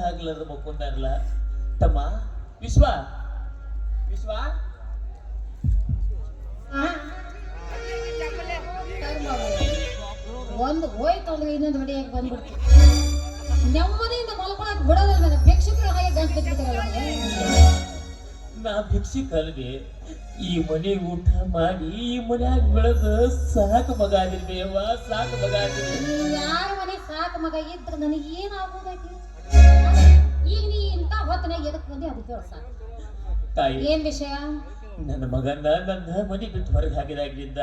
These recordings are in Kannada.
ಆಗ್ಲಾರ್ದ ಮಕ್ಕೊಂಡಾರಲ್ಲ ತಮ್ಮ ವಿಶ್ವ ವಿಶ್ವ ಒಂದು ಹೋಯ್ತು ಅಂದ್ರೆ ಇನ್ನೊಂದು ಹೊಡೆಯಾಗಿ ಬಂದ್ಬಿಡ್ತು. ನೆಮ್ಮದಿಯಿಂದ ಮಲ್ಕೊಳಕ್ ಬಿಡೋದಲ್ಲ ನನಗೆ. ಭಿಕ್ಷುಕರು ಹಾಗೆ ಗಂಟು ಬಿಟ್ಟಿದ್ದಾರಲ್ಲ. ನಾ ಭಿಕ್ಷಿಕ ಅಲ್ವೇ, ಈ ಮನೆ ಊಟ ಮಾಡಿ ಈ ಮನ್ಯಾಗ ಬೆಳೆದ ಸಾಕು ಮಗ ಆಗಿರ್ಬೇವ, ಸಾಕು ಮಗ ಆಗಿರ್ಬೇಕು. ಯಾರ ಮನೆ ಸಾಕು ಮಗ ಇದ್ರೆ ನನಗೆ ಏನಾಗೋದೈತಿ? ಈಗ ನೀ ಇಂತ ಹೊತ್ತನಾಗ ಎದಕ್ ಬಂದಿ ಅದಕ್ಕೆ ಸಾಕು. ತಾಯಿ, ಏನ್ ವಿಷಯ? ನನ್ನ ಮಗನ ನನ್ನ ಮನೆ ಬಿಟ್ಟು ಹೊರಗೆ ಹಾಕಿದಾಗ್ಲಿಂದ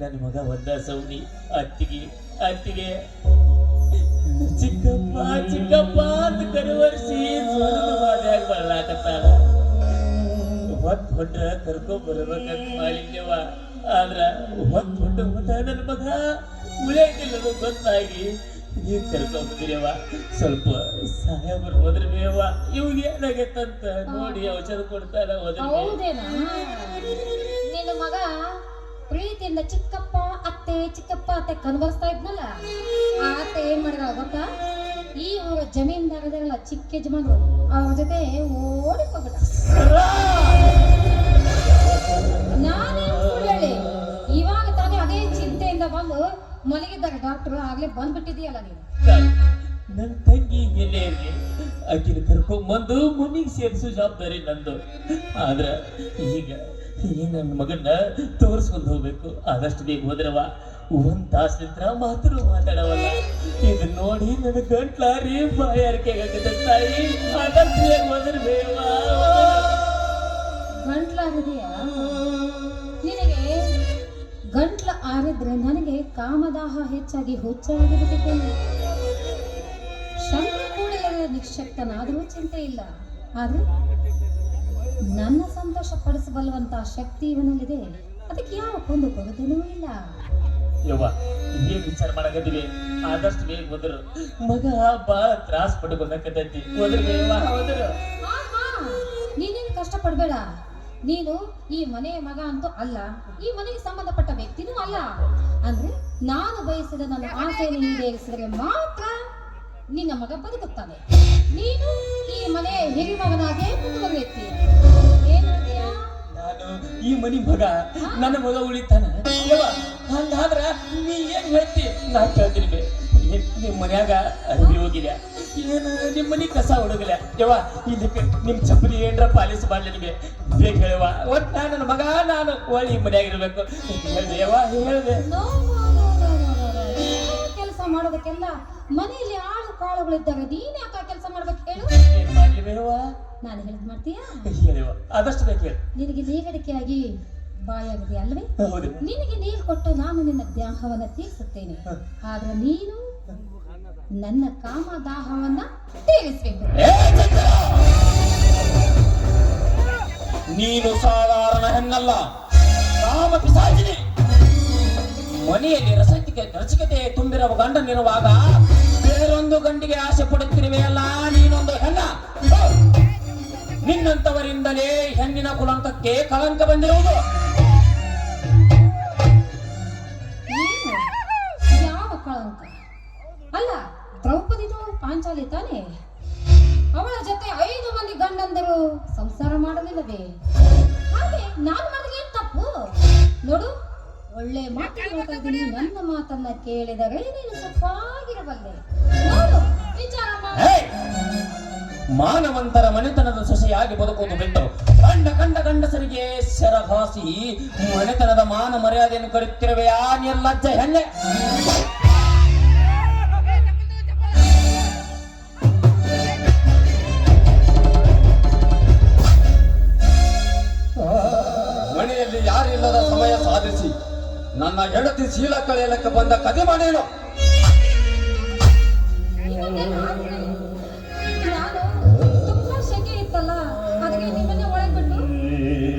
ನನ್ನ ಮಗ ಒಂದ ಸೌನಿ ಅತ್ತಿಗೆ ಅತ್ತಿಗೆ ಚಿಕ್ಕಪ್ಪ ಚಿಕ್ಕಪ್ಪ ಅಂತ ಕರುವರ್ಸಿ ಬಾದ್ಯಾಗ ಬರ್ಲಾಕತ್ತಾಳ. ಹೊಟ್ಟ ಕರ್ಕೊಂಡ್ ಬರ್ಬೇಕಂತ ಮಾಡಿದ್ದೇವ. ಆದ್ರ ಹೊಟ್ಟ ನನ್ನ ಮಗ ಉಳಿಯಂಗಿಲ್ಲ ಗೊತ್ತಾಗಿ ನೀನ್ ಕರ್ಕೊಂಡ್ಬಂದಿರೇವ. ಸ್ವಲ್ಪ ಸಹಾಯ ಬರ್ಬೋದ್ರ ಬೇವ, ಇವ್ಗೆ ಏನಾಗೈತಂತ ನೋಡಿ ಔಷಧ ಕೊಡ್ತಾರ. ಹೌದೇನಾ? ನಿನ್ನ ಮಗ ಪ್ರೀತಿಯಿಂದ ಚಿಕ್ಕಪ್ಪ ಅತ್ತೆ ಕನ್ವರ್ಸ್ತಾ ಇದ್ನಲ್ಲ, ಆ ಅತ್ತೆ ಏನ್ ಮಾಡಿದ ಗೊತ್ತಾ? ಈ ಊರ ಜಮೀನ್ದಾರದಲ್ಲ ಚಿಕ್ಕ ಯಜಮಾನ್ರು ಅವ್ರ ಜೊತೆ ಓಡಿ ಹೋಗ್ಬಿಟ್ಟ. ನಾನೇನು ಸುಳ್ಳು ಹೇಳಿ? ಇವಾಗ ತಾನೇ ಅದೇ ಚಿಂತೆಯಿಂದ ಬಂದು ಮಲಗಿದ್ದಾಗ ಡಾಕ್ಟರ್ ಆಗ್ಲೇ ಬಂದ್ಬಿಟ್ಟಿದೀಯಲ್ಲ ನೀನು. ನನ್ ತಂಗಿ ಎಲ್ಲೇ ಇರ್ಲಿ ಆಕಿನ ಕರ್ಕೊಂಡ್ಬಂದು ಮನೆಗೆ ಸೇರಿಸೋ ಜವಾಬ್ದಾರಿ ನಂದು. ಆದ್ರ ಈಗ ಈ ನನ್ನ ಮಗನ್ನ ತೋರಿಸ್ಕೊಂಡು ಹೋಗ್ಬೇಕು. ಆದಷ್ಟು ಬೇಗ ಹೋದ್ರವ ಒಂದ್ ತಾಸಿನಿಂದ ಮಾತಾಡವಲ್ಲ. ಇದನ್ನ ನೋಡಿ ನನ್ನ ಗಂಟ್ಲಾರಿ ಬಾಯಾರಿಕೆ ಆಗತ್ತೆ ತಾಯಿ. ಆದಷ್ಟು ಬೇಗ ಹೋದ್ರೆ ಬೇವ. ಗಂಟ್ಲಾಗಿದೆಯಾ ನಿನಗೆ? ಗಂಟ್ಲ ಆರಿದ್ರೆ ನನಗೆ ಕಾಮದಾಹ ಹೆಚ್ಚಾಗಿ ಹುಚ್ಚಾಗಿ ಬಿಟ್ಟಿದ್ದೇನೆ. ಶಂಕ ಕೂಡಲೇ ನಿಶ್ಶಕ್ತನಾದರೂ ಚಿಂತೆ ಇಲ್ಲ. ಆದ್ರೆ ನನ್ನ ಸಂತೋಷ ಪಡಿಸಬಲ್ಲುವಂತ ಶಕ್ತಿ ಇವನಲ್ಲಿದೆ. ಅದಕ್ಕೆ ಯಾವ ಕೊಂದು ಕೊಡುತ್ತೇನೂ ಇಲ್ಲ. ಯವ್ವ, ಏನ್ ವಿಚಾರ ಮಾಡಕತ್ತೀವಿ? ಆದಷ್ಟು ಬೇಗ ಹೋದ್ರು ಮಗ ಬಾಳ ತ್ರಾಸ ಪಡ್ಕೊಂಡಕತ್ತೈತಿ. ಹೋದ್ರ ಬೇವ ಹೋದ್ರು. ನೀನೇನು ಕಷ್ಟ ಪಡ್ಬೇಡ. ನೀನು ಈ ಮನೆಯ ಮಗ ಅಂತೂ ಅಲ್ಲ, ಈ ಮನೆಗೆ ಸಂಬಂಧಪಟ್ಟ ವ್ಯಕ್ತಿನೂ ಅಲ್ಲ. ಅಂದ್ರೆ ನಾನು ಬಯಸಿದ ನನ್ನ ಆಸೆಯನ್ನು ಈಡೇರಿಸಿದರೆ ಮಾತ್ರ ನಿನ್ನ ಮಗ ಬದುಕುತ್ತಾನೆ. ನೀನು ಈ ಮನೆಯ ಹಿರಿಮಗನಾಗೆ ಮುಂದುವರಿಯುತ್ತೀಯ. ಏನ್ ಹೇಳ್ತೀಯ? ನಾನು ಈ ಮನಿ ಮಗ, ನನ್ನ ಮಗ ಉಳಿತಾನ. ಯವ್ವ, ಹಂಗಾದ್ರ ನೀ ಏನ್ ಹೇಳ್ತಿ? ನಾ ಕೇಳ್ತೀನಿ ಬೇ. ನಿಮ್ ಮನ್ಯಾಗ ಅಡವಿ ಹೋಗಿಲ್ಲ, ಏನು ನಿಮ್ ಮನಿ ಕಸ ಹುಡುಗಲ್ಲ. ಯವ್ವ, ಇದಕ್ಕೆ ನಿಮ್ ಚಪ್ಪಲಿ ಏನ್ರ ಪಾಲಿಸ್ ಮಾಡ್ಲಿ ಬೇ. ಬೇಗ ಹೇಳುವ. ಒಟ್ ನನ್ನ ಮಗ ನಾನು ಒಳ್ಳೆ ಈ ಮನ್ಯಾಗ ಇರ್ಬೇಕು. ಹೇಳ್ದೆ ಯವ್ವ, ಹೇಳ್ದೆ. ಕೆಲಸ ಮಾಡೋದಕ್ಕೆಲ್ಲ ಮನೆಯಲ್ಲಿ ಆಳು ಕಾಳುಗಳಿದ್ದಾಗ ನೀನ್ ಯಾಕ ಕೆಲಸ ಮಾಡ್ಬೇಕು ಹೇಳು? ಏನ್ ಮಾಡ್ಲಿ ಬೇವ? ನಾನು ಹೇಳಿದ್ ಮಾಡ್ತೀಯಾ? ಹೇಳುವ, ಆದಷ್ಟು ಬೇಗ ಹೇಳು. ನಿನಗೆ ನೀರಡಿಕೆಯಾಗಿ ಬಾಯಾಗಿದೆ ಅಲ್ವೇ? ಹೌದು. ನಿನಗೆ ನೀರು ಕೊಟ್ಟು ನಾನು ನಿನ್ನ ದಾಹವನ್ನ ತೀರಿಸುತ್ತೇನೆ. ಆದ್ರೆ ನೀನು ನನ್ನ ಕಾಮದಾಹವನ್ನ ತೀರಿಸಬೇಕು. ನೀನು ಸಾಧಾರಣ ಹೆಣ್ಣಲ್ಲ, ಕಾಮ ಪಿಶಾಚಿನಿ. ಮನೆಯಲ್ಲಿ ರಸಿಕತೆ ತುಂಬಿರುವ ಗಂಡನಿರುವಾಗ ಬೇರೊಂದು ಗಂಡಿಗೆ ಆಸೆ ಪಡುತ್ತಿರುವೆಯಲ್ಲ, ನೀನೊಂದು ಹೆಣ್ಣ. ನಿನ್ನಂತವರಿಂದಲೇ ಹೆಣ್ಣಿನ ಕುಲಂಕಕ್ಕೆ ಕಳಂಕ ಬಂದಿರುವುದು. ಯಾವ ಕಳಂಕ? ಅಲ್ಲ, ದ್ರೌಪದಿದು ಪಾಂಚಾಲಿ ತಾನೆ? ಅವಳ ಜೊತೆ 5 ಮಂದಿ ಗಂಡಂದರು ಸಂಸಾರ ಮಾಡಲಿಲ್ಲವೇ? ಹಾಗೆ ನಾನು ಮಾಡಿದ್ರೆ ಏನ್ ತಪ್ಪು? ನೋಡು, ಒಳ್ಳೆ ಮಾತು ಹೇಳ್ತಾ ಇದ್ದೀನಿ. ನನ್ನ ಮಾತನ್ನ ಕೇಳಿದರೆ ನೀನು ಸುಖವಾಗಿರಬಲ್ಲೆ. ನೋಡು, ವಿಚಾರ ಮಾಡು. ಮಾನವಂತರ ಮನೆತನದ ಸೊಸೆಯಾಗಿ ಬದುಕುವುದು ಬಿಟ್ಟು ಕಂಡ ಗಂಡಸರಿಗೆ ಶರಭಾಸಿ ಮನೆತನದ ಮಾನ ಮರ್ಯಾದೆಯನ್ನು ಕರೆಯುತ್ತಿರುವೆಯಾ ನಿರ್ಲಜ್ಜ ಹೆಣ್ಣೆ? ಮನೆಯಲ್ಲಿ ಯಾರಿಲ್ಲದ ಸಮಯ ಸಾಧಿಸಿ ನನ್ನ ಹೆಂಡತಿ ಶೀಲ ಕಳೆಯಲಕ್ಕೆ ಬಂದ ಕದಿಮ ನೀನು. ತುಂಬಾ ಶೆಕೆ ಇತ್ತಲ್ಲ, ಅದಕ್ಕೆ ನಿಮ್ಮನ್ನೇ ಒಳಗೆ ಬಿಟ್ಟು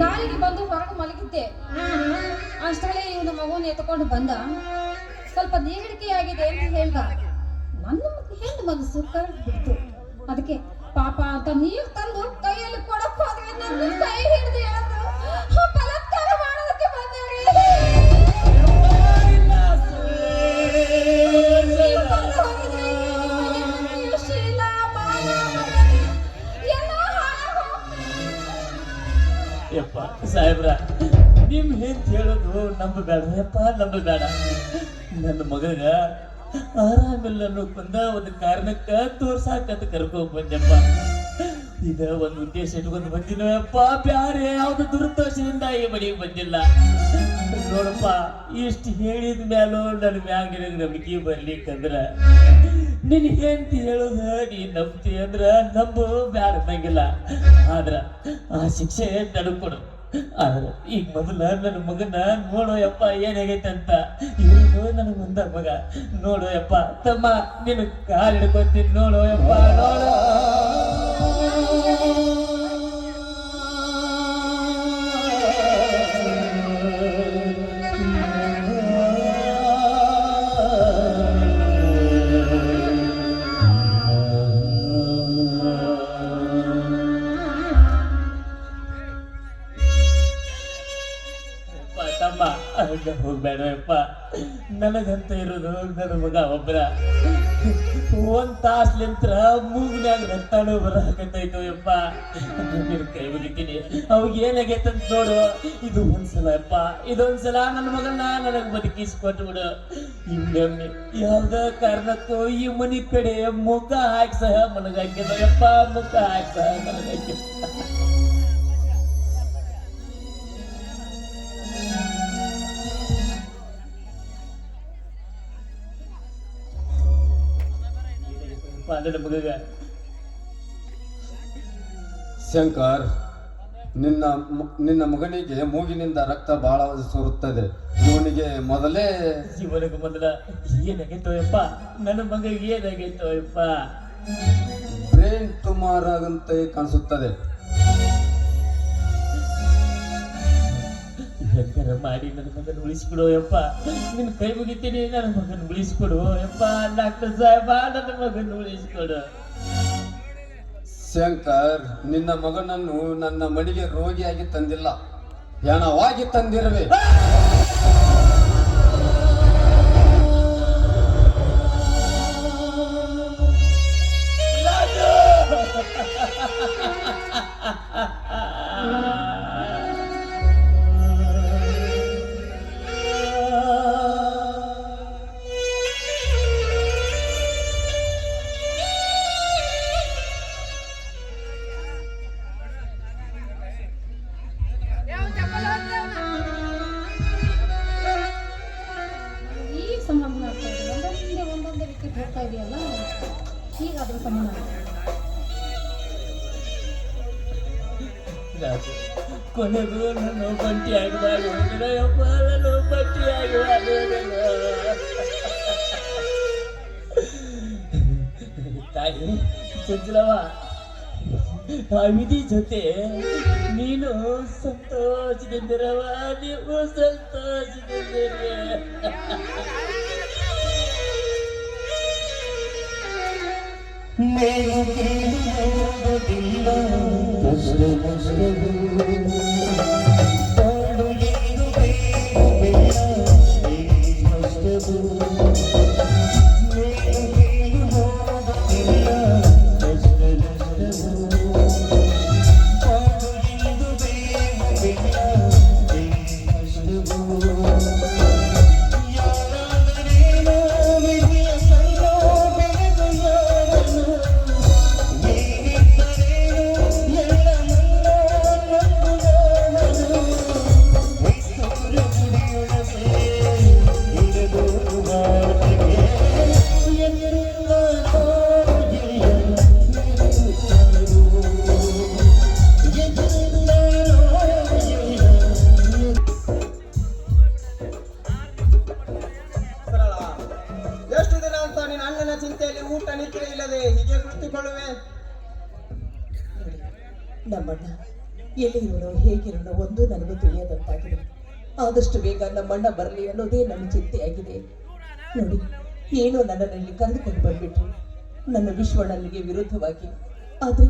ಗಾಳಿಗೆ ಬಂದು ಹೊರಗೆ ಮಲಗಿದ್ದೆ. ಅಷ್ಟರಲ್ಲಿ ಇವನು ಮಗುನ ಎತ್ಕೊಂಡು ಬಂದ. ಸ್ವಲ್ಪ ನೀರಡಿಕೆಯಾಗಿದೆ ಅಂತ ಹೇಳ್ದ. ನನ್ನ ಹೆಣ್ಣು ಮನಸ್ಸು ಕರೆದು ಬಿಡ್ತು. ಅದಕ್ಕೆ ಪಾಪ ಅಂತ ನೀರು ತಂದು ಕೈಯಲ್ಲಿ ಕೊಡಕ್ ಹೋದ್ರೆ ನನ್ನ ಕೈ ಹಿಡಿದು ಹೇಳಿದ್ರು ಬಲಾತ್ಕಾರ ಮಾಡೋದಕ್ಕೆ ಬಂದೇವ್ರಿ. ಶೀಲಾ ಯಪ್ಪ ಸಾಹೇಬ್ರ ನಿಮ್ ಹೆಂತ ಹೇಳೋದು ನಂಬಬೇಡ ಯಪ್ಪ ನಂಬಬೇಡ. ನನ್ನ ಮಗಗ ಆರಾಮಿಲ್ಲ ಅನ್ನೋಕೊಂದ ಒಂದು ಕಾರಣಕ್ಕ ತೋರ್ಸಾಕಂತ ಕರ್ಕೊಂಡ್ ಬಂದೆಪ್ಪ. ಇದ ಒಂದು ಉದ್ದೇಶ ಇಟ್ಕೊಂಡು ಬಂದಿನಪ್ಪ, ಬ್ಯಾರೆ ಯಾವ್ದು ದುರುದ್ದೇಶದಿಂದ ಈ ಮನೆಗೆ ಬಂದಿಲ್ಲ. ನೋಡಪ್ಪ ಇಷ್ಟು ಹೇಳಿದ ಮ್ಯಾಲೂ ನನ್ನ ಮ್ಯಾಗ ನಂಬಿಕೆ ಬರ್ಲಿಕ್ಕಂದ್ರ ನಿನಗೆ ಅಂತ ಹೇಳೋದ ನೀ ನಂಬ್ತಿ ಅಂದ್ರ ನಂಬು ಬ್ಯಾಡ ಅನ್ನಂಗಿಲ್ಲ. ಆದ್ರ ಆ ಶಿಕ್ಷೆ ನಡ್ಕೊಡು. ಆದ್ರೆ ಈಗ ಮೊದಲ ನನ್ನ ಮಗನ ನೋಡೋ ಯಪ್ಪ ಏನಾಗೈತೆ ಅಂತ. ಇವ್ರಿಗೂ ನನ್ನ ಮುಂದ ಮಗ ನೋಡೋ ಯಪ್ಪ ತಮ್ಮ ನಿನ್ನ ಕಾಲು ಹಿಡ್ಕೊತೀನಿ ನೋಡೋ ಯಪ್ಪ ನೋಡೋ. ತಮ್ಮ ಹೋಗ್ಬೇಡ ಯಪ್ಪ, ನನಗಂತ ಇರೋದು ನನ್ನ ಮಗ ಒಬ್ಬರ. ಒಂದ್ ತಾಸ್ಲಿಂತ್ರ ಮೂಗ್ನ್ಯಾಗ ರಕ್ತಾನು ಬರಕತ್ತೈತು ಯಪ್ಪ. ನಿನ್ ಕೈ ಮುಗಿತೀನಿ, ಅವಾಗ ಏನಾಗೈತಂತ ನೋಡು. ಇದು ಒಂದ್ಸಲ ಯಪ್ಪ, ಇದೊಂದ್ಸಲ ನನ್ನ ಮಗನ ನನಗ್ ಬದುಕಿಸ್ಕೊಟ್ಟು ಬಿಡು. ಇನ್ನೊಮ್ಮೆ ಯಾವ್ದ ಕಾರಣಕ್ಕೂ ಈ ಮನಿ ಕಡೆ ಮುಖ ಹಾಕಿ ಸಹ ಮನಗಾಕಿದ ಯಪ್ಪ, ಮುಖ ಹಾಕಿ ಸಹ ಮನಗಾಕಿದ. ಮಗ ಶಂಕರ್, ನಿನ್ನ ಮಗನಿಗೆ ಮೂಗಿನಿಂದ ರಕ್ತ ಬಹಳ ಸುರುತ್ತದೆ. ಇವನಿಗೆ ಮೊದಲೇ ಇವನಿಗೆ ಮೊದಲ ಏನಾಗೈತೋ ಯಪ್ಪ, ನನ್ನ ಮಗ ಏನಾಗೈತೋ ಯಪ್ಪ. ಬ್ರೇನ್ ಟ್ಯೂಮರ್ ಆಗಂತೆ ಕಾಣಿಸುತ್ತದೆ. ಹೆಂಗಾರ ಮಾಡಿ ನನ್ನ ಮಗನ ಉಳಿಸ್ಕೊಡು ಯಪ್ಪ, ನಿನ್ನ ಕೈ ಮುಗಿತೀನಿ. ನನ್ನ ಮಗನ ಉಳಿಸ್ಕೊಡು ಯಪ್ಪ, ಡಾಕ್ಟರ್ ಸಾಹೇಬ ನನ್ನ ಮಗನ ಉಳಿಸ್ಕೊಡು. ಶಂಕರ್, ನಿನ್ನ ಮಗನನ್ನು ನನ್ನ ಮನೆಗೆ ರೋಗಿಯಾಗಿ ತಂದಿಲ್ಲ, ಹೆಣವಾಗಿ ತಂದಿರುವೆ. ಹೋಗ್ತಾ ಇದೆಯಲ್ಲ, ಹೀಗಾದ್ರೂ ಸಮಾನ. ಕೊನೆಗೂ ನಾನು ಬಂಟಿ ಆಗಬಾರ್ದು ಯಪ್ಪ, ನಾನು ಬಂಟಿ ಆಗಬಾರ್ದು. ತಾಯಿ ಚಂಚಲವ, ಆ ವಿಧಿ ಜೊತೆ ನೀನು ಸಂತೋಷದಿಂದಿರವ, ನೀವು ಸಂತೋಷದಿಂದಿರಿ. ನಮ್ಮಣ್ಣ ಎಲ್ಲಿರೋಣೋ ಹೇಗಿರೋಣೋ ಒಂದು ನನಗೆ ತಿಳಿಯದಂತಾಗಿದೆ. ಆದಷ್ಟು ಬೇಗ ನಮ್ಮಣ್ಣ ಬರಲಿ ಅನ್ನೋದೇ ನನ್ನ ಚಿಂತೆಯಾಗಿದೆ. ನೋಡಿ, ಏನೋ ನನ್ನನ್ನು ಕರೆದುಕೊಂಡು ಬಂದ್ಬಿಟ್ರು ನನ್ನ ವಿಶ್ವಣ್ಣನಿಗೆ ವಿರುದ್ಧವಾಗಿ. ಆದ್ರೆ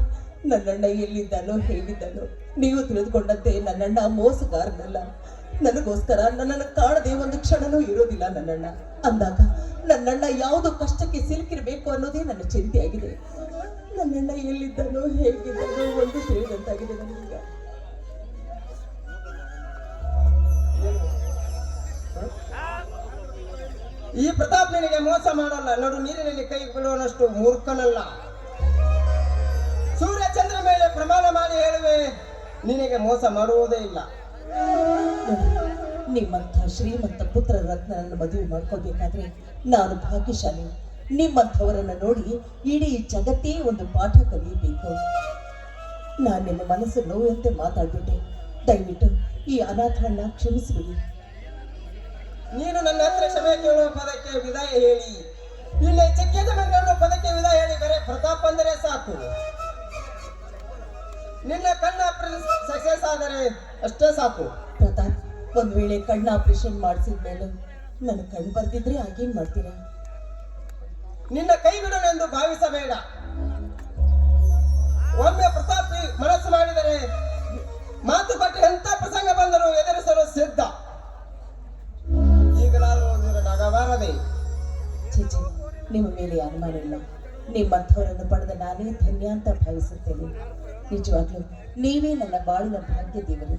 ನನ್ನಣ್ಣ ಎಲ್ಲಿದ್ದಾನೋ ಹೇಗಿದ್ದಾನೋ ನೀವು ತಿಳಿದುಕೊಂಡಂತೆ ನನ್ನಣ್ಣ ಮೋಸಗಾರನಲ್ಲ. ನನಗೋಸ್ಕರ ನನ್ನನ್ನು ಕಾಣದೆ ಒಂದು ಕ್ಷಣನೂ ಇರೋದಿಲ್ಲ ನನ್ನಣ್ಣ. ಅಂದಾಗ ನನ್ನಣ್ಣ ಯಾವುದೋ ಕಷ್ಟಕ್ಕೆ ಸಿಲುಕಿರಬೇಕು ಅನ್ನೋದೇ ನನ್ನ ಚಿಂತೆಯಾಗಿದೆ. ನನ್ನಣ್ಣ ಎಲ್ಲಿದ್ದಾನೋ ಹೇಗಿದ್ದಾನೋ ಒಂದು ತಿಳಿದಂತಾಗಿದೆ ನನಗೀಗ. ಈ ಪ್ರತಾಪ್ ನಿನಗೆ ಮೋಸ ಮಾಡಲ್ಲ. ನೋಡು, ನೀರಿನಲ್ಲಿ ಕೈ ಬಿಡುವನಷ್ಟು ಮೂರ್ಖನಲ್ಲ. ಸೂರ್ಯ ಚಂದ್ರ ಮೇಲೆ ಪ್ರಮಾಣ ಮಾಡಿ ಹೇಳುವೆ, ನಿನಗೆ ಮೋಸ ಮಾಡುವುದೇ ಇಲ್ಲ. ನಿಮ್ಮಂಥ ಶ್ರೀಮಂತ ಪುತ್ರ ರತ್ನನನ್ನು ಮದುವೆ ಮಾಡ್ಕೊಳ್ಬೇಕಾದ್ರೆ ನಾನು ಭಾಗ್ಯಶಾಲಿ. ನಿಮ್ಮಂಥವರನ್ನು ನೋಡಿ ಇಡೀ ಜಗತ್ತೇ ಒಂದು ಪಾಠ ಕಲಿಯಬೇಕು. ನಾನು ನಿಮ್ಮ ಮನಸ್ಸು ನೋವಂತೆ ಮಾತಾಡ್ಬಿಟ್ಟೆ. ದಯವಿಟ್ಟು ಈ ಅನಾಥರನ್ನ ಕ್ಷಮಿಸಿಬಿಡಿ. ನೀನು ನನ್ನ ಹತ್ರ ಕ್ಷಮೆ ಕೇಳುವ ಪದಕ್ಕೆ ವಿದಾಯ ಹೇಳಿ, ಇಲ್ಲಿ ಚಿಕ್ಕ ಮಂಗಳೂರು ಪದಕ್ಕೆ ವಿದಾಯ ಹೇಳಿ, ಬೇರೆ ಪ್ರತಾಪ್ ಅಂದರೆ ಸಾಕು. ನಿನ್ನ ಕಣ್ಣ ಸಕ್ಸಸ್ ಆದರೆ ಅಷ್ಟೇ ಸಾಕು. ಪ್ರತಾಪ್, ಒಂದ್ ವೇಳೆ ಕಣ್ಣ ಆಪರೇಷನ್ ಮಾಡಿಸಿದ್ಮೇಲೆ ನನ್ನ ಕಣ್ಣು ಬರ್ದಿದ್ರೆ ಆಗೇನ್ ಮಾಡ್ತೀರಾ? ನಿನ್ನ ಕೈ ಬಿಡನೆಂದು ಭಾವಿಸಬೇಡ. ಒಮ್ಮೆ ಪ್ರತಾಪ್ ಮನಸ್ಸು ಮಾಡಿದರೆ ಮಾತುಕತೆ ಎಂತ ಪ್ರಸಂಗ ಬಂದರೂ ಎದುರಿಸಲು ಸಿದ್ಧ. ಈಗಲಾದರೂ ನಗಬಾರದೆ. ಚೇಚಿ, ನಿಮ್ಮ ಮೇಲೆ ಅನುಮಾನ ಇಲ್ಲ. ನಿಮ್ಮಂಥವರನ್ನು ಪಡೆದ ನಾನೇ ಧನ್ಯ ಅಂತ ಭಾವಿಸುತ್ತೇನೆ. ನಿಜವಾಗ್ಲೂ ನೀವೇ ನನ್ನ ಬಾಳಿನ ಭಾಗ್ಯ ದೇವರು.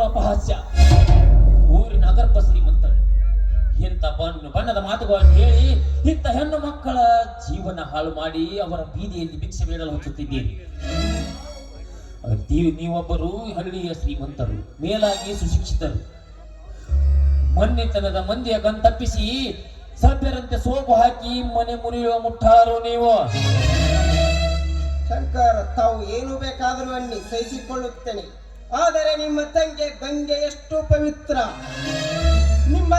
ಅಪಹಾಸ್ಯ. ಊರಿನ ಅಗರ್ಭ ಶ್ರೀಮಂತ ಇಂಥ ಬಣ್ಣದ ಮಾತುಗಳನ್ನು ಹೇಳಿ ಇಂಥ ಹೆಣ್ಣು ಮಕ್ಕಳ ಜೀವನ ಹಾಳು ಮಾಡಿ ಅವರ ಬೀದಿಯಲ್ಲಿ ಭಿಕ್ಷೆ ಬೇಡಲು ಹಚ್ಚುತ್ತಿದ್ದೀರಿ. ನೀವೊಬ್ಬರು ಹಳ್ಳಿಯ ಶ್ರೀಮಂತರು, ಮೇಲಾಗಿ ಸುಶಿಕ್ಷಿತರು. ಮನ್ನೆತನದ ಮಂದಿಯ ಕಣ್ತಪ್ಪಿಸಿ ಸಭ್ಯರಂತೆ ಸೋಗು ಹಾಕಿ ಮನೆ ಮುರಿಯುವ ಮುಟ್ಟಾರು ನೀವು. ಶಂಕರ್, ತಾವು ಏನು ಬೇಕಾದರೂ ಅನ್ನಿ, ಸಹಿಸಿಕೊಳ್ಳುತ್ತೇನೆ. ಆದರೆ ನಿಮ್ಮ ತಂಗಿ ಗಂಗೆ ಎಷ್ಟು ಪವಿತ್ರ. ನಿಮ್ಮ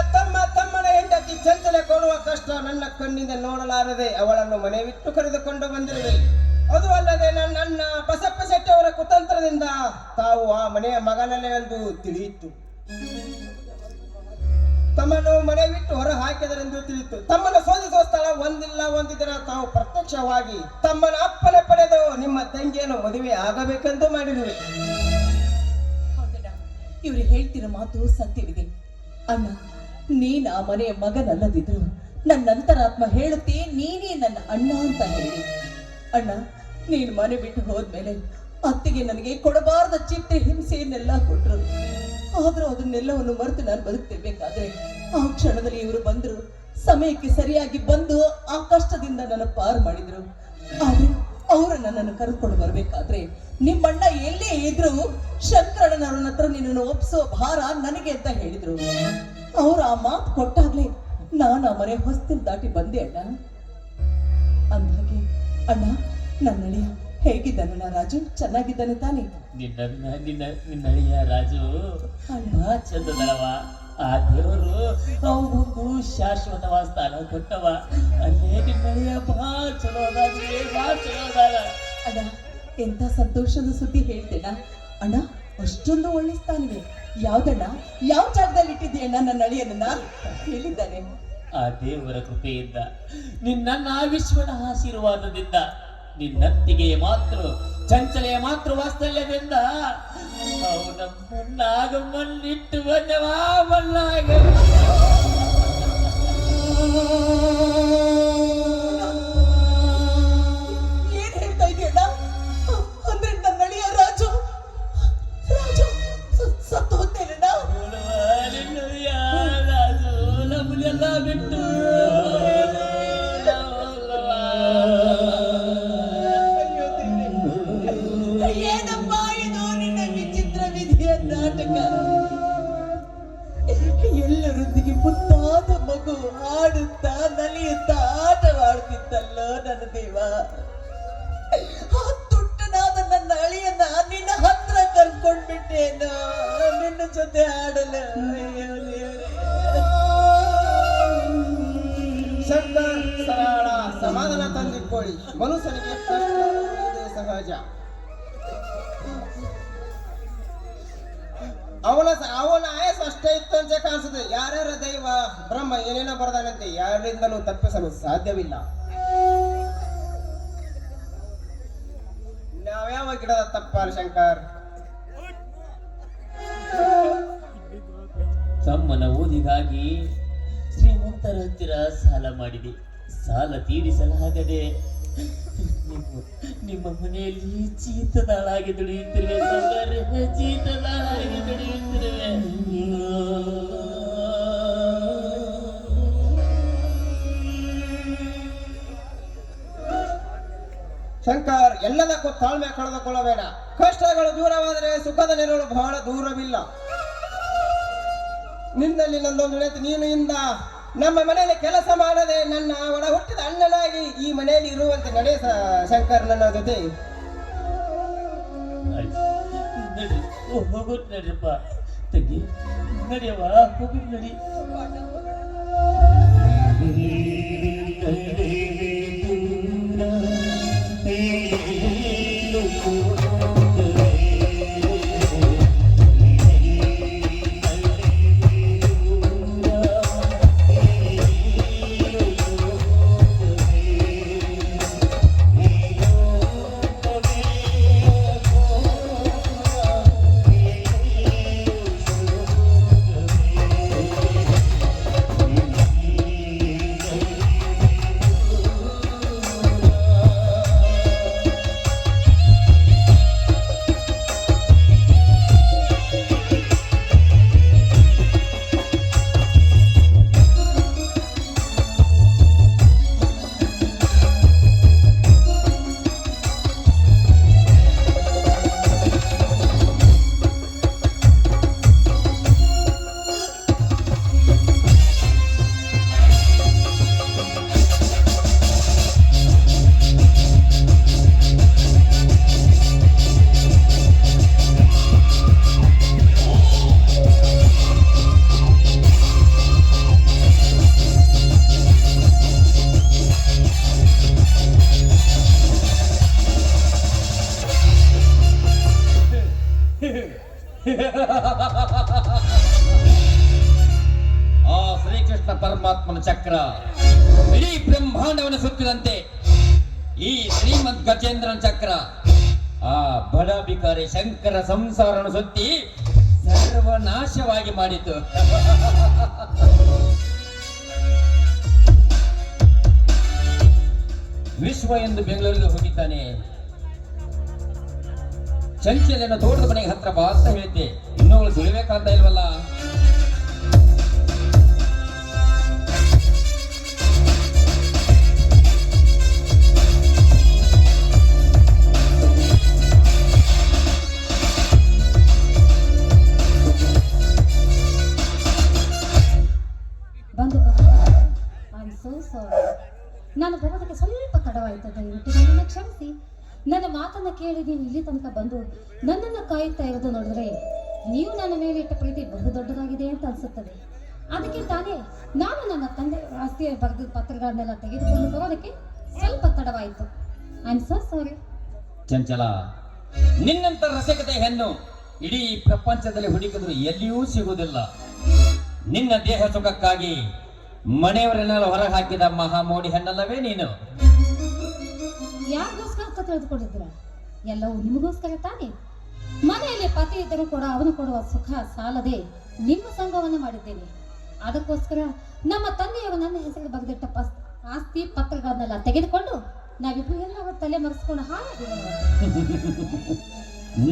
ತಮ್ಮನ ಹೆಂಡತಿ ಚಂಚಲೆ ಕೊಡುವ ಕಷ್ಟ ನನ್ನ ಕಣ್ಣಿಂದ ನೋಡಲಾರದೆ ಅವಳನ್ನು ಮನೆ ಬಿಟ್ಟು ಕರೆದುಕೊಂಡು ಬಂದಿರುವೆ. ಅದು ಅಲ್ಲದೆ ನನ್ನ ಬಸಪ್ಪ ಶೆಟ್ಟಿ ಅವರ ಕುತಂತ್ರದಿಂದ ತಾವು ಆ ಮನೆಯ ಮಗನಲ್ಲೇ ಎಂದು ತಿಳಿಯಿತು. ತಮ್ಮನ್ನು ಮನೆ ಬಿಟ್ಟು ಹೊರ ಹಾಕಿದರೆಂದು ತಿಳಿಯಿತು. ತಮ್ಮನ್ನು ಶೋಧಿಸುವ ಸ್ಥಳ ಒಂದಿಲ್ಲ ಒಂದು ದಿನ ತಾವು ಪ್ರತ್ಯಕ್ಷವಾಗಿ ತಮ್ಮನ ಅಪ್ಪನೆ ಪಡೆದು ನಿಮ್ಮ ತಂಗಿಯನ್ನು ಮದುವೆ ಆಗಬೇಕೆಂದು ಮಾಡಿರುವೆ. ಹೌದಣ್ಣ, ಇವ್ರು ಹೇಳ್ತಿರೋ ಮಾತು ಸತ್ಯವಿದೆ. ಅಣ್ಣ, ನೀನ್ ಆ ಮನೆಯ ಮಗನಲ್ಲದಿದ್ರು ನನ್ನ ಅಂತರಾತ್ಮ ಹೇಳುತ್ತೆ ನೀನೇ ನನ್ನ ಅಣ್ಣ ಅಂತ ಹೇಳಿ. ಅಣ್ಣ, ನೀನು ಮನೆ ಬಿಟ್ಟು ಹೋದ್ಮೇಲೆ ಅತ್ತಿಗೆ ನನಗೆ ಕೊಡಬಾರದ ಚಿಟ್ಟೆ ಹಿಂಸೆಯನ್ನೆಲ್ಲ ಕೊಟ್ರು. ಆದ್ರೂ ಅದನ್ನೆಲ್ಲವನ್ನು ಮರೆತು ನಾನು ಬದುಕ್ತಿರ್ಬೇಕಾದ್ರೆ ಆ ಕ್ಷಣದಲ್ಲಿ ಇವರು ಬಂದ್ರು, ಸಮಯಕ್ಕೆ ಸರಿಯಾಗಿ ಬಂದು ಆ ಕಷ್ಟದಿಂದ ನನ್ನ ಪಾರು ಮಾಡಿದ್ರು. ಆದ್ರೆ ಅವರು ನನ್ನನ್ನು ಕರೆದುಕೊಂಡು ಬರ್ಬೇಕಾದ್ರೆ ನಿಮ್ಮಣ್ಣ ಎಲ್ಲೇ ಇದ್ರು ಶಂಕರಣ್ಣನವ್ರನ್ನ ಹತ್ರ ನಿನ್ನನ್ನು ಒಪ್ಪಿಸೋ ಭಾರ ನನಗೆ ಅಂತ ಹೇಳಿದ್ರು. ಅವ್ರು ಆ ಮಾತು ಕೊಟ್ಟಾಗ್ಲೇ ನಾನು ಆ ಮನೆ ಹೊಸ್ತಿಲ್ ದಾಟಿ ಬಂದೆ ಅಣ್ಣ. ಅಂದಾಗೆ ಅಣ್ಣ, ನನ್ನ ಅಳಿಯ ಹೇಗಿದ್ದಾನಣ್ಣ? ರಾಜು ಚೆನ್ನಾಗಿದ್ದಾನೆ ತಾನೆ? ನಿನ್ನ ಅಳಿಯ ರಾಜು ಬಹಳ ಚಂದದಳವ. ಆ ದೇವರು ಅವನೊಂದು ಶಾಶ್ವತವಾದ ಸ್ಥಾನ ಕೊಟ್ಟವ. ಅಲ್ಲೇ ನಿನ್ನ ಅಳಿಯ ಬಹಳ ಚಲೋ ಅದಾದ್ರೆ ಬಹಳ ಚಲೋ ಅದಾಳ. ಅಣ್ಣ, ಎಂತ ಸಂತೋಷದ ಸುದ್ದಿ ಹೇಳ್ತೇನ ಅಣ್ಣ. ಅಷ್ಟೊಂದು ಒಳ್ಳೆ ಸ್ಥಾನವೇ. ಯಾವ್ದಣ್ಣ? ಯಾವ ಜಾಗದಲ್ಲಿ ಇಟ್ಟಿದ್ದೀಯಣ್ಣ ನನ್ನ ಅಳಿಯನನ್ನ? ಹೇಳಿದ್ದಾನೆ. ಆ ದೇವರ ಕೃಪೆಯಿಂದ ನಿನ್ನ ವಿಶ್ವದ ಆಶೀರ್ವಾದದಿಂದ ನಿನ್ನತ್ತಿಗೆ ಮಾತ್ರ ಚಂಚಲೆಯ ಮಾತ್ರ ವಾತ್ಸಲ್ಯದಿಂದ ಅವನ ಮಣ್ಣಾಗ ಮಣ್ಣಿಟ್ಟು ಬಂದವಾ ಮಣ್ಣಾಗ. ಏನ್ ಹೇಳ್ತಾ ಇದೆಯಣ್ಣ? ಅಂದ್ರೆ ನನ್ನ ಅಳಿಯ ರಾಜು ರಾಜು ಸತ್ತು ಹೋಗ್ತೇನಣ್ಣ? ರಾಜು ನಮ್ಮನ್ನೆಲ್ಲ ಬಿಟ್ಟು ಏನಪ್ಪ ಇದು ನಿನ್ನ ವಿಚಿತ್ರ ವಿಧಿಯ ನಾಟಕ? ಎಲ್ಲರೊಂದಿಗೆ ಮುದ್ದಾದ ಮಗು ಆಡುತ್ತಾ ನಲಿಯುತ್ತಾ ಆಟವಾಡ್ತಿತ್ತಲ್ಲೋ ನನ್ನ ದೇವ. ಆ ತುಟ್ಟನಾದ ನನ್ನ ಅಳಿಯನ್ನ ನಿನ್ನ ಹತ್ರ ಕರ್ಕೊಂಡ್ಬಿಟ್ಟೇನು ನಿನ್ನ ಜೊತೆ ಆಡಲು? ಶಂಕರ್ ಸರಳ ಸಮಾಧಾನ ತಂದಿಕೊಳ್ಳಿ. ಮನುಷ್ಯನಿಗೆ ಕಷ್ಟ ಇದು ಸಹಜ. ಅವನ ಆಯಸ್ ಅಷ್ಟೇ ಇತ್ತು ಅಂತ ಕಾಣಿಸುತ್ತೆ. ಯಾರ್ಯಾರ ದೈವ ಬ್ರಹ್ಮ ಏನೇನೋ ಬರದಾನಂತೆ ಯಾರಿಂದಲೂ ತಪ್ಪಿಸಲು ಸಾಧ್ಯವಿಲ್ಲ. ನಾವ್ಯಾವ ಗಿಡದ ತಪ್ಪ ಶಂಕರ್? ತಮ್ಮನ ಓದಿಗಾಗಿ ಶ್ರೀಮಂತರ ಹತ್ತಿರ ಸಾಲ ಮಾಡಿದೆ. ಸಾಲ ತೀರಿಸಲಾಗದೆ ನಿಮ್ಮ ಮನೆಯಲ್ಲಿ ಚೀತದಾಳಾಗಿ ದುಡಿಯುತ್ತಿರುವೆ ಸಾಗರ, ಚೀತದಾಳಾಗಿ ದುಡಿಯುತ್ತಿರುವೆ. ಶಂಕರ್, ಎಲ್ಲದಕ್ಕೂ ತಾಳ್ಮೆ ಕಳೆದುಕೊಳ್ಳಬೇಡ. ಕಷ್ಟಗಳು ದೂರವಾದರೆ ಸುಖದ ನೆರಳು ಬಹಳ ದೂರವಿಲ್ಲ. ನಿನ್ನಲ್ಲಿ ನಂದೊಂದು ನೆನಪು. ನೀನು ಇಂದ ನಮ್ಮ ಮನೆಯಲ್ಲಿ ಕೆಲಸ ಮಾಡದೆ ನನ್ನ ಒಡ ಹುಟ್ಟಿದ ಅಣ್ಣನಾಗಿ ಈ ಮನೆಯಲ್ಲಿ ಇರುವಂತೆ ನಡೆ ಶಂಕರ್ ನನ್ನ ಜೊತೆ. ನಡಿ, ಹೋಗೋದು ನಡಿಯಪ್ಪ ತಂಗಿ, ನಡಿಯವ್ವ, ಹೋಗೋದು ನಡಿ. ಆ ಪರಮಾತ್ಮನ ಚಕ್ರ ಇಡೀ ಬ್ರಹ್ಮಾಂಡವನ್ನು ಸುತ್ತಿದಂತೆ ಈ ಶ್ರೀಮಂತ್ ಗಜೇಂದ್ರನ ಚಕ್ರ ಆ ಬಡ ಬಿಕಾರಿ ಶಂಕರ ಸಂಸಾರವನ್ನು ಸುತ್ತಿ ಸರ್ವನಾಶವಾಗಿ ಮಾಡಿತು. ವಿಶ್ವ ಎಂದು ಬೆಂಗಳೂರಿಗೆ ಹೋಗಿದ್ದಾನೆ. ಚಂಚಲೆಯನ್ನು ತೋಟದ ಮನೆಗೆ ಹತ್ರ ಬಾ ಅಂತ ಹೇಳಿದ್ದೆ, ಇನ್ನೂ ಅವಳು ಸುಳಿಬೇಕಂತ ಇಲ್ವಲ್ಲ. ಬಂದು ಐ ಆಮ್ ಸೋ ಸಾರಿ. ನಾನು ಬರೋದಕ್ಕೆ ಸ್ವಲ್ಪ ತಡವಾಯಿತು, ದಯವಿಟ್ಟು ನನ್ನನ್ನು ಕ್ಷಮಿಸಿ. ನನ್ನ ಮಾತನ್ನ ಕೇಳಿ ನೀವು ಇಲ್ಲಿ ತನಕ ಬಂದು ನನ್ನನ್ನು ಕಾಯುತ್ತಾ ಇರೋದು ನೋಡಿದ್ರೆ ನೀವು ನನ್ನ ಮೇಲೆ ಇಟ್ಟ ಪ್ರೀತಿ ಬಹು ದೊಡ್ಡದಾಗಿದೆ ಅಂತ ಅನಿಸುತ್ತದೆ. ಅದಕ್ಕೆ ತಾನೇ ನಾನು ನನ್ನ ತಂದೆ ಆಸ್ತಿಯ ಬರೆದ ಪತ್ರಗಳನ್ನೆಲ್ಲ ತೆಗೆದುಕೊಂಡು ಬರೋದಕ್ಕೆ ಸ್ವಲ್ಪ ತಡವಾಯಿತು. I am so sorry. ಚಂಚಲ, ನಿನ್ನಂತ ರಸಿಕತೆ ಹೆಣ್ಣು ಇಡೀ ಪ್ರಪಂಚದಲ್ಲಿ ಹುಡುಕಿದ್ರು ಎಲ್ಲಿಯೂ ಸಿಗುವುದಿಲ್ಲ. ನಿನ್ನ ದೇಹ ಸುಖಕ್ಕಾಗಿ ಮನೆಯವರನ್ನೆಲ್ಲ ಹೊರಗೆ ಹಾಕಿದ ಮಹಾಮೋಡಿ ಹೆಣ್ಣಲ್ಲವೇ ನೀನು? ಯಾರಿಗೋಸ್ಕರ ಅಂತ ತಿಳಿದುಕೊಂಡಿದ್ದೀರ? ಎಲ್ಲವೂ ನಿಮಗೋಸ್ಕರ ತಾನೇ. ಮನೆಯಲ್ಲಿ ಪತಿ ಇದ್ದರೂ ಕೂಡ ಅವನು ಕೊಡುವ ಸುಖ ಸಾಲದೆ ನಿಮ್ಮ ಸಂಘವನ್ನು ಮಾಡಿದ್ದೇನೆ. ಅದಕ್ಕೋಸ್ಕರ ನಮ್ಮ ತಂದೆಯವರು ನನ್ನ ಹೆಸರು ಬರೆದಿಟ್ಟ ಆಸ್ತಿ ಪತ್ರಗಳನ್ನೆಲ್ಲ ತೆಗೆದುಕೊಂಡು ನಾವಿಬ್ಬರು ಎಲ್ಲ ತಲೆ ಮರೆಸ್ಕೊಂಡು ಹಾಳಾಗಿರೋಣ.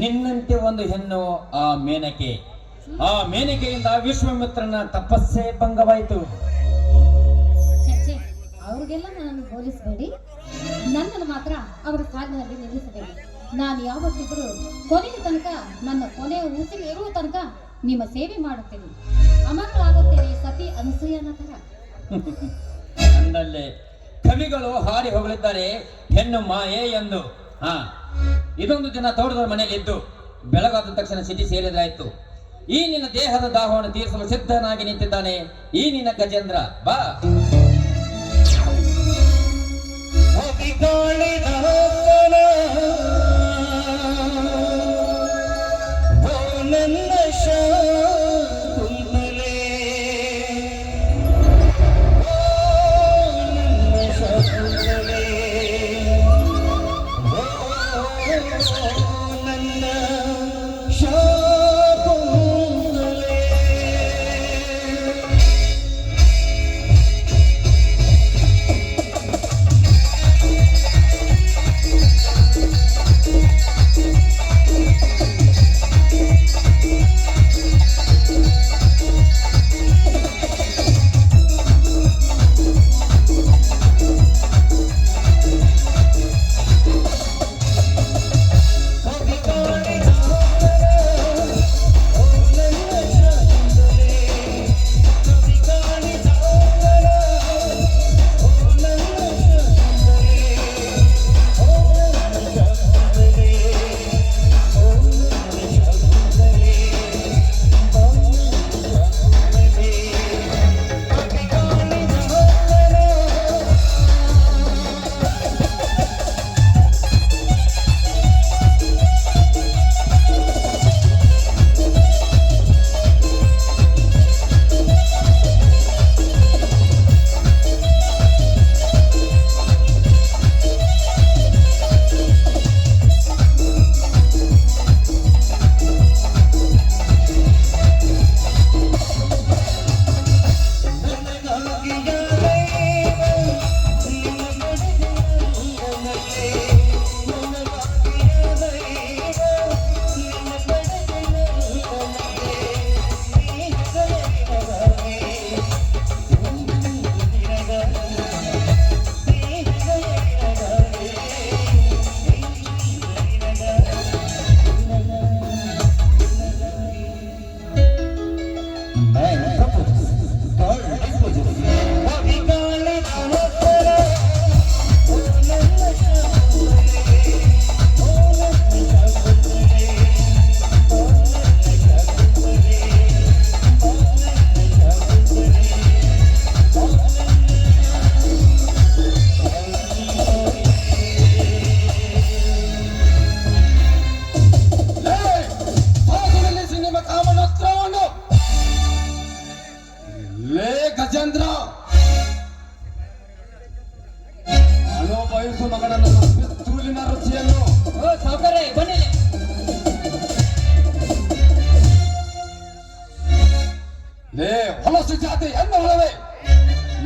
ನಿನ್ನಂತೆ ಒಂದು ಹೆಣ್ಣು ಆ ಮೇನಕೆ. ಆ ಮೇನಕೆಯಿಂದ ವಿಶ್ವಾಮಿತ್ರನ ತಪಸ್ಸೇ ಭಂಗವಾಯಿತು. ಚರ್ಚೆ ಅವ್ರಿಗೆಲ್ಲ ನನ್ನನ್ನು ಹೋಲಿಸಬೇಡಿ, ನನ್ನನ್ನು ಮಾತ್ರ ಅವರ ಸಾಲಿನಲ್ಲಿ ನಿಲ್ಲಿಸಬೇಡಿ. ನಾನು ಯಾವತ್ತಿದ್ರೂ ಕೊನೆಯ ತನಕ, ನನ್ನ ಕೊನೆಯ ಉಸಿರು ಇರುವ ತನಕ ನಿಮ್ಮ ಸೇವೆ ಮಾಡುತ್ತೇನೆ. ಅಮರಳಾಗುತ್ತೇನೆ ಸತಿ ಅನಸೂಯನ ತರ. ಅಂದಲ್ಲೇ ಕವಿಗಳು ಹಾಡಿ ಹೋಗಲಿದ್ದಾರೆ ಹೆಣ್ಣು ಮಾಯೆ ಎಂದು. ಇದೊಂದು ದಿನ ತೋಟದ ಮನೆಯಲ್ಲಿ ಇದ್ದು ಬೆಳಗಾದ ತಕ್ಷಣ ಸಿಟಿ ಸೇರಿದ್ರಾಯ್ತು. ಈ ನಿನ್ನ ದೇಹದ ದಾಹವನ್ನು ತೀರಿಸಲು ಸಿದ್ಧನಾಗಿ ನಿಂತಿದ್ದಾನೆ ಈ ನಿನ್ನ ಗಜೇಂದ್ರ. ಬಾ. ಏ ಬನ್ನಿ ಲೇ ಹೊಲಸು ಜಾತಿ ಹೆಣ್ಣು ಹೊಳವೆ,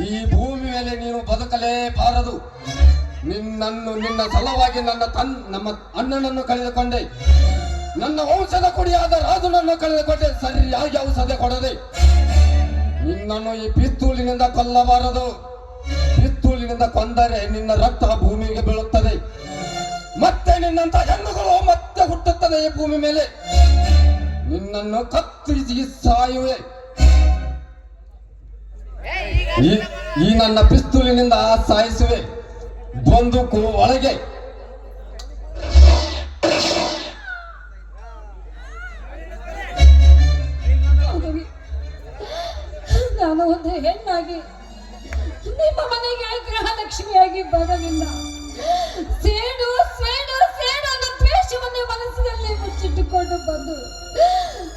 ಈ ಭೂಮಿ ಮೇಲೆ ನೀನು ಬದುಕಲೇಬಾರದು. ನಿನ್ನ ಸಲುವಾಗಿ ನಮ್ಮ ಅಣ್ಣನನ್ನು ಕಳೆದುಕೊಂಡೆ, ನನ್ನ ವಂಶದ ಕುಡಿಯಾದ ರಾಜನನ್ನು ಕಳೆದುಕೊಂಡೆ. ಸರಿಯಾಗಿ ಔಷಧ ಕೊಡದೆ ನಿನ್ನನ್ನು ಈ ಪಿಸ್ತೂಲಿನಿಂದ ಕೊಲ್ಲಬಾರದು. ಪಿಸ್ತೂಲಿನಿಂದ ಕೊಂದರೆ ನಿನ್ನ ರಕ್ತ ಭೂಮಿಗೆ ಬೀಳುತ್ತದೆ. ಮತ್ತೆ ನಿನ್ನಂತ ಹೆಣ್ಣುಗಳು ಮತ್ತೆ ಹುಟ್ಟುತ್ತದೆ ಈ ಭೂಮಿ ಮೇಲೆ. ನಿನ್ನನ್ನು ಕತ್ತರಿಸಿ ಸಾಯುವೆ. ಈ ನನ್ನ ಪಿಸ್ತೂಲಿನಿಂದ ಸಾಯಿಸುವೆ. ಬಂದೂಕು ಒಳಗೆ. ನಾನು ಒಂದು ಹೆಣ್ಣಾಗಿ ನಿಮ್ಮ ಮನೆಗೆ ಗೃಹಲಕ್ಷ್ಮಿಯಾಗಿ ಬರಲಿಲ್ಲ. ಸೇಡು ಸೇಡು ಸೇಡು ಅನ್ನೋ ದ್ವೇಷವನ್ನೇ ಮನಸ್ಸಿನಲ್ಲಿ ಮುಚ್ಚಿಟ್ಟುಕೊಂಡು ಬಂದು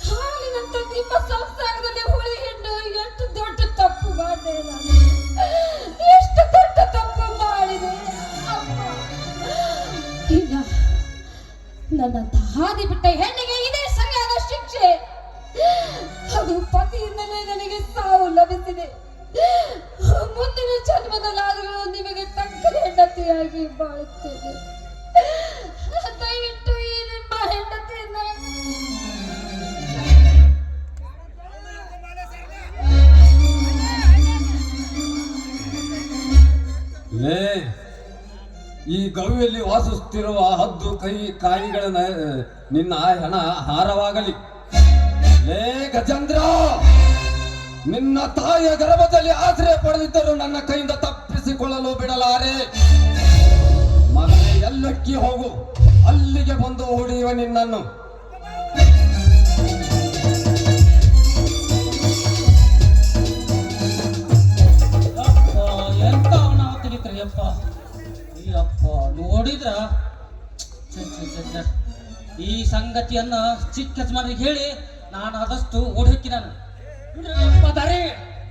ಹಾಲಿನಂತ ನಿಮ್ಮ ಸಂಸಾರದಲ್ಲಿ ಹುಳಿ ಹಿಂಡು ಎಷ್ಟು ದೊಡ್ಡ ತಪ್ಪು ಮಾಡಿದೆ ನಾನು. ಎಷ್ಟು ದೊಡ್ಡ ತಪ್ಪು ಮಾಡಿದೆ ಅಮ್ಮ. ಇಲ್ಲ, ನನ್ನಂತ ಹಾದಿ ಬಿಟ್ಟ ಹೆಣ್ಣಿಗೆ ಇದೇ ಸರಿಯಾದ ಶಿಕ್ಷೆ. ಅದು ಪತಿಯಿಂದಲೇ ನನಗೆ ಸಾವು ಲಭಿಸಿದೆ. ಮುಂದಿನ ಜನ್ಮದಲ್ಲಾದರೂ ನಿಮಗೆ ತಕ್ಕ ಹೆಂಡತಿಯಾಗಿ ಬಾಳುತ್ತೇನೆ. ದಯವಿಟ್ಟು ಈ ನಿಮ್ಮ ಹೆಂಡತಿಯನ್ನ ಲೇ, ಈ ಗವಿಯಲ್ಲಿ ವಾಸಿಸುತ್ತಿರುವ ಹದ್ದು ಕಾಯಿಗಳ ನಿನ್ನ ಹೆಣ ಹಾರವಾಗಲಿ. ಲೇ ಗಜೇಂದ್ರ, ನಿನ್ನ ತಾಯಿಯ ಗರ್ಭದಲ್ಲಿ ಆಶ್ರಯ ಪಡೆದಿದ್ದರೂ ನನ್ನ ಕೈಯಿಂದ ತಪ್ಪಿಸಿಕೊಳ್ಳಲು ಬಿಡಲಾರೆ. ಮಗನೇ, ಎಲ್ಲಕ್ಕೆ ಹೋಗು, ಅಲ್ಲಿಗೆ ಬಂದು ಹೊಡೆಯುವ ನಿನ್ನನ್ನು. ಎಂತ ಅವನ ತೆಗಿತಾರೆ ಅಪ್ಪ. ಅಯ್ಯಪ್ಪ, ನೋಡಿದ್ರ ಈ ಸಂಗತಿಯನ್ನ ಚಿಕ್ಕ ಯಜಮಾನರಿಗೆ ಹೇಳಿ ನಾನು ಆದಷ್ಟು ಓಡೋಕ್ಕಿ ನಾನು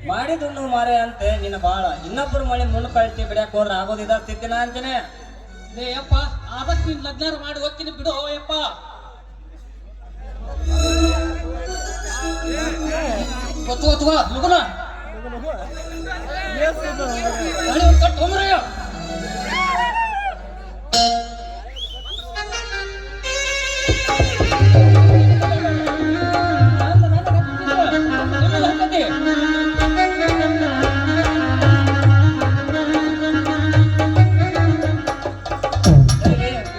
ಮಾಡಿದ್ದು ಮಾರೆ ಅಂತೆ ನಿನ್ನ ಬಾಳ. ಇನ್ನೊಬ್ಬರು ಮಳೆ ಮುನ್ನ ಕಳ್ತಿ ಬಿಡಕ್ ಹೋದ್ರ ಆಗೋದಿದ ಸ್ಥಿತಿನ ಅಂತಾನೆ. ಲೇ ಯಪ್ಪ, ಆದಷ್ಟು ನೀನ್ ಲಗ್ನ ಮಾಡಿ ಹೋಗ್ತೀನಿ ಬಿಡು ಯಪ್ಪ. ಗೊತ್ತು ಲಗುನ ಕಟ್ ಹೋಮ್ರಯ್ಯ.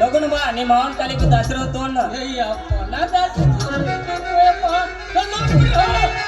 ಲಗುನ ಬಾ, ನಿಮ್ಮ ಅವನ ಕಾಲಿಗೆ ಆಶೀರ್ವಾದ ತಗೊಂಡ. ಅಯ್ಯಪ್ಪ, ನಾನು